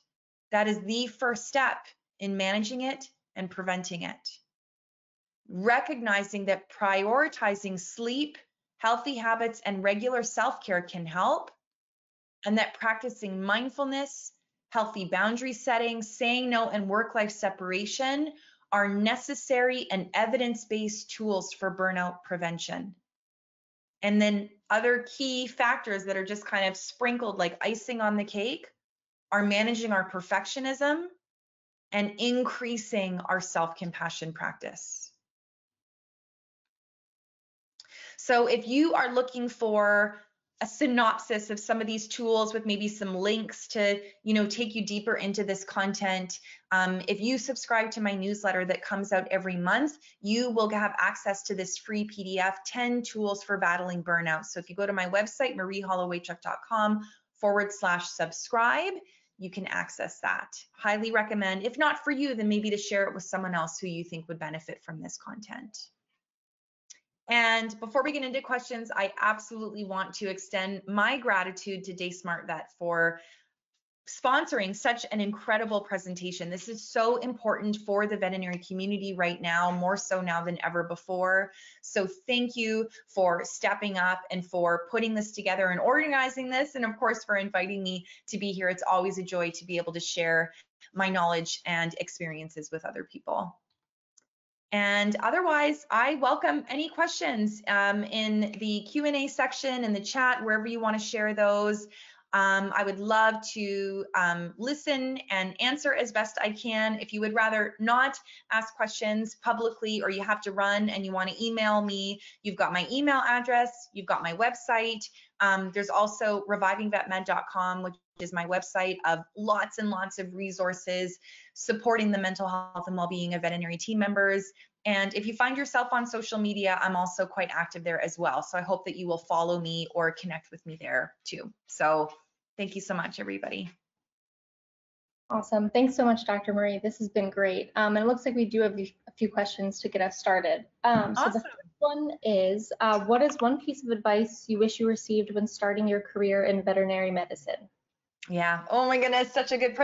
That is the first step in managing it and preventing it. Recognizing that prioritizing sleep, healthy habits, and regular self-care can help, and that practicing mindfulness, healthy boundary setting, saying no, and work-life separation are necessary and evidence-based tools for burnout prevention. And then other key factors that are just kind of sprinkled like icing on the cake are managing our perfectionism and increasing our self-compassion practice. So if you are looking for a synopsis of some of these tools with maybe some links to, take you deeper into this content, if you subscribe to my newsletter that comes out every month, you will have access to this free PDF, 10 tools for battling burnout. So if you go to my website, mariehollowaychuk.com/subscribe, you can access that. Highly recommend. If not for you, then maybe to share it with someone else who you think would benefit from this content. And before we get into questions, I absolutely want to extend my gratitude to DaySmart Vet for sponsoring such an incredible presentation. This is so important for the veterinary community right now, more so now than ever before. So thank you for stepping up and for putting this together and organizing this, and of course for inviting me to be here. It's always a joy to be able to share my knowledge and experiences with other people. And otherwise, I welcome any questions in the Q&A section, in the chat, wherever you want to share those. I would love to listen and answer as best I can. If you would rather not ask questions publicly, or you have to run and you want to email me, you've got my email address, you've got my website. There's also revivingvetmed.com, which is my website of lots and lots of resources supporting the mental health and well-being of veterinary team members. And if you find yourself on social media, I'm also quite active there as well. So I hope that you will follow me or connect with me there too. So thank you so much, everybody. Awesome. Thanks so much, Dr. Marie. This has been great. And it looks like we do have a few questions to get us started. Awesome. So the first one is, what is one piece of advice you wish you received when starting your career in veterinary medicine? Yeah. Oh my goodness, such a good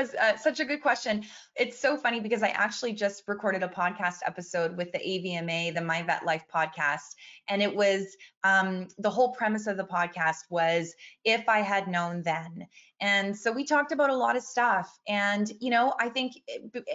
question. It's so funny because I actually just recorded a podcast episode with the AVMA, the My Vet Life podcast, and it was the whole premise of the podcast was if I had known then. And so we talked about a lot of stuff, and I think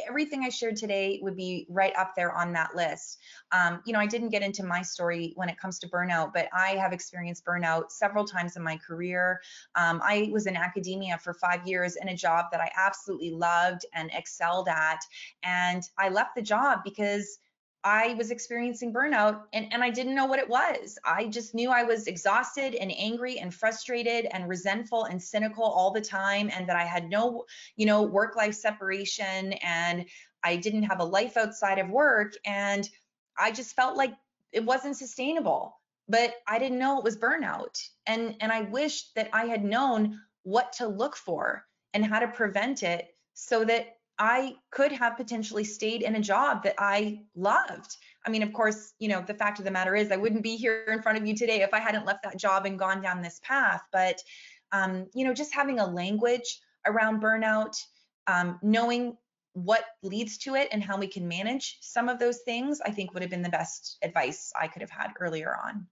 everything I shared today would be right up there on that list. I didn't get into my story when it comes to burnout, but I have experienced burnout several times in my career. I was in academia for 5 years in a job that I absolutely loved and excelled at. And I left the job because I was experiencing burnout and I didn't know what it was. I just knew I was exhausted and angry and frustrated and resentful and cynical all the time, and that I had no, work-life separation, and I didn't have a life outside of work. And I just felt like it wasn't sustainable, but I didn't know it was burnout. And I wish that I had known what to look for and how to prevent it so that I could have potentially stayed in a job that I loved. I mean, of course, the fact of the matter is I wouldn't be here in front of you today if I hadn't left that job and gone down this path. But, just having a language around burnout, knowing what leads to it and how we can manage some of those things, I think would have been the best advice I could have had earlier on.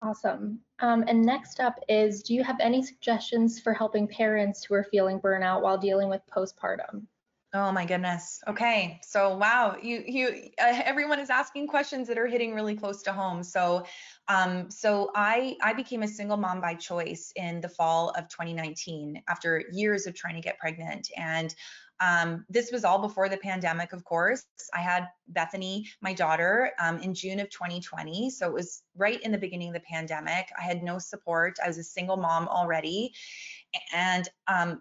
Awesome. And next up is, do you have any suggestions for helping parents who are feeling burnout while dealing with postpartum? Oh my goodness. Okay. So wow, everyone is asking questions that are hitting really close to home. So I became a single mom by choice in the fall of 2019 after years of trying to get pregnant. And this was all before the pandemic, of course. I had Bethany, my daughter, in June of 2020. So it was right in the beginning of the pandemic. I had no support. I was a single mom already. And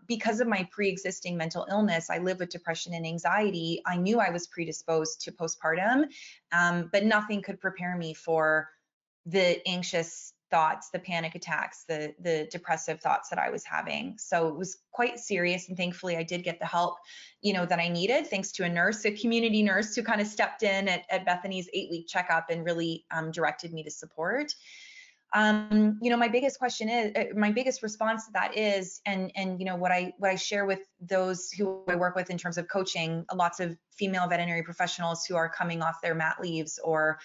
because of my pre-existing mental illness, I live with depression and anxiety. I knew I was predisposed to postpartum, but nothing could prepare me for the anxious thoughts, the panic attacks, the depressive thoughts that I was having. So it was quite serious, and thankfully I did get the help, that I needed, thanks to a nurse, a community nurse who kind of stepped in at Bethany's 8-week checkup and really directed me to support. My biggest response to that is, and what I share with those who I work with in terms of coaching, lots of female veterinary professionals who are coming off their mat leaves or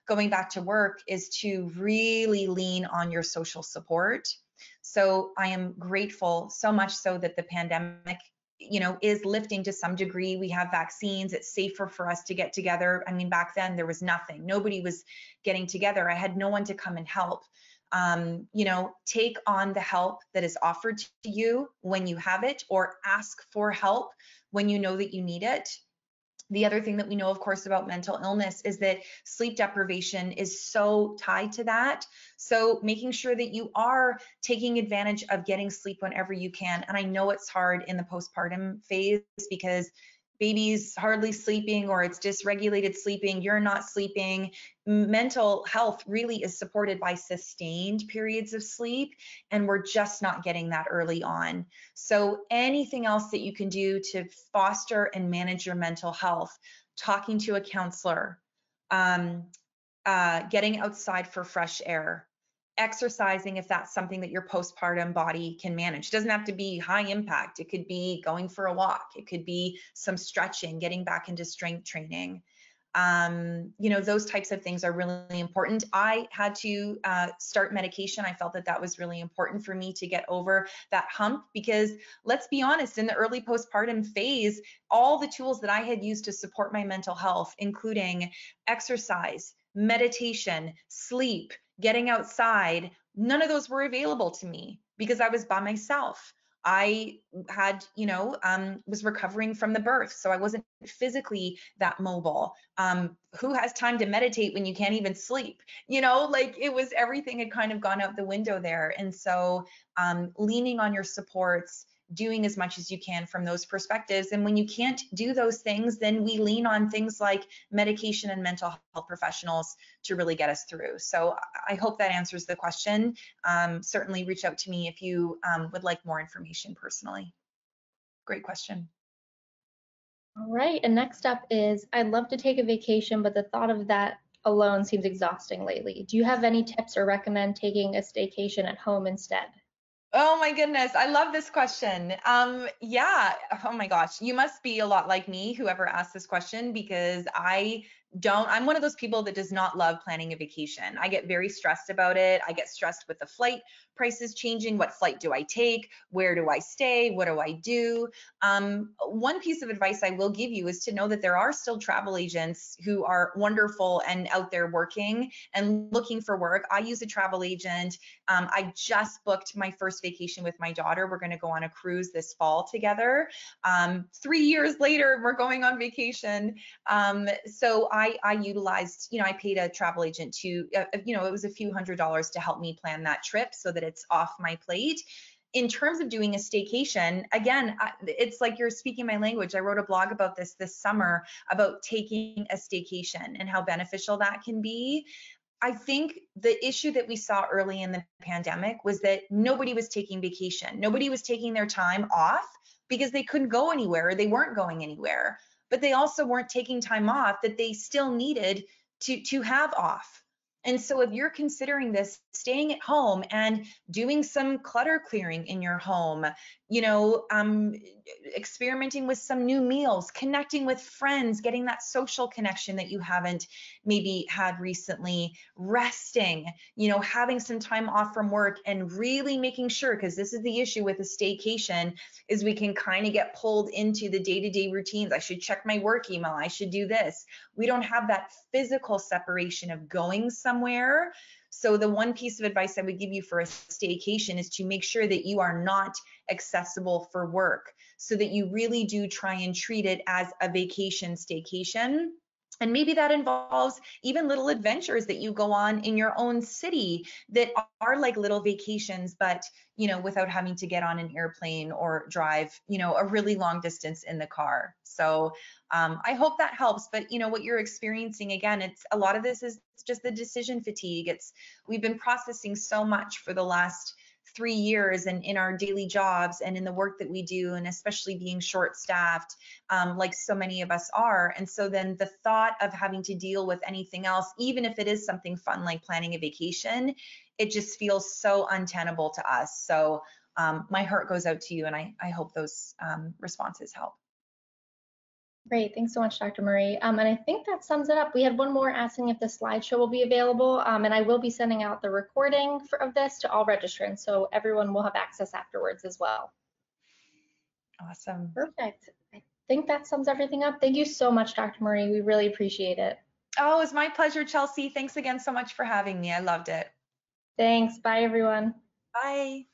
going back to work, is to really lean on your social support. So I am grateful, so much so that the pandemic, is lifting to some degree. We have vaccines. It's safer for us to get together. I mean, back then there was nothing. Nobody was getting together. I had no one to come and help. Take on the help that is offered to you when you have it, or ask for help when you know that you need it. The other thing that we know, of course, about mental illness is that sleep deprivation is so tied to that. So making sure that you are taking advantage of getting sleep whenever you can. And I know it's hard in the postpartum phase because baby's hardly sleeping, or it's dysregulated sleeping, you're not sleeping. Mental health really is supported by sustained periods of sleep, and we're just not getting that early on. So anything else that you can do to foster and manage your mental health, talking to a counselor, getting outside for fresh air, exercising if that's something that your postpartum body can manage. It doesn't have to be high impact. It could be going for a walk. It could be some stretching, getting back into strength training. Those types of things are really important. I had to start medication. I felt that that was really important for me to get over that hump, because let's be honest, in the early postpartum phase, all the tools that I had used to support my mental health, including exercise, meditation, sleep, getting outside, none of those were available to me because I was by myself. I had, was recovering from the birth, so I wasn't physically that mobile. Who has time to meditate when you can't even sleep? Like it was, everything had kind of gone out the window there. And so leaning on your supports, doing as much as you can from those perspectives. And when you can't do those things, then we lean on things like medication and mental health professionals to really get us through. So I hope that answers the question. Certainly reach out to me if you would like more information personally. Great question. All right, and next up is, I'd love to take a vacation, but the thought of that alone seems exhausting lately. Do you have any tips or recommend taking a staycation at home instead? Oh my goodness, I love this question. Yeah, oh my gosh, you must be a lot like me, whoever asked this question, because I'm one of those people that does not love planning a vacation. I get very stressed about it. I get stressed with the flight prices changing. What flight do I take? Where do I stay? What do I do? One piece of advice I will give you is to know that there are still travel agents who are wonderful and out there working and looking for work. I use a travel agent. I just booked my first vacation with my daughter. We're going to go on a cruise this fall together. 3 years later, we're going on vacation. So I utilized, I paid a travel agent to, it was a few $100s to help me plan that trip so that it's off my plate. In terms of doing a staycation, again, it's like you're speaking my language. I wrote a blog about this summer about taking a staycation and how beneficial that can be. I think the issue that we saw early in the pandemic was that nobody was taking vacation. Nobody was taking their time off because they couldn't go anywhere or they weren't going anywhere. But they also weren't taking time off that they still needed to have off. And so if you're considering this, staying at home and doing some clutter clearing in your home, experimenting with some new meals, connecting with friends, getting that social connection that you haven't maybe had recently, resting, having some time off from work and really making sure, because this is the issue with a staycation, is we can kind of get pulled into the day-to-day routines. I should check my work email. I should do this. We don't have that physical separation of going somewhere. So the one piece of advice I would give you for a staycation is to make sure that you are not accessible for work, so that you really do try and treat it as a vacation staycation. And maybe that involves even little adventures that you go on in your own city that are like little vacations, but, without having to get on an airplane or drive, a really long distance in the car. So I hope that helps. But, what you're experiencing, again, it's a lot of this is just the decision fatigue. We've been processing so much for the last 3 years and in our daily jobs and in the work that we do, and especially being short staffed, like so many of us are. And so then the thought of having to deal with anything else, even if it is something fun like planning a vacation, it just feels so untenable to us. So my heart goes out to you, and I hope those responses help. Great, thanks so much, Dr. Marie. And I think that sums it up. We had one more asking if the slideshow will be available, and I will be sending out the recording of this to all registrants, so everyone will have access afterwards as well. Awesome. Perfect. I think that sums everything up. Thank you so much, Dr. Marie. We really appreciate it. Oh, it's my pleasure, Chelsea. Thanks again so much for having me. I loved it. Thanks. Bye, everyone. Bye.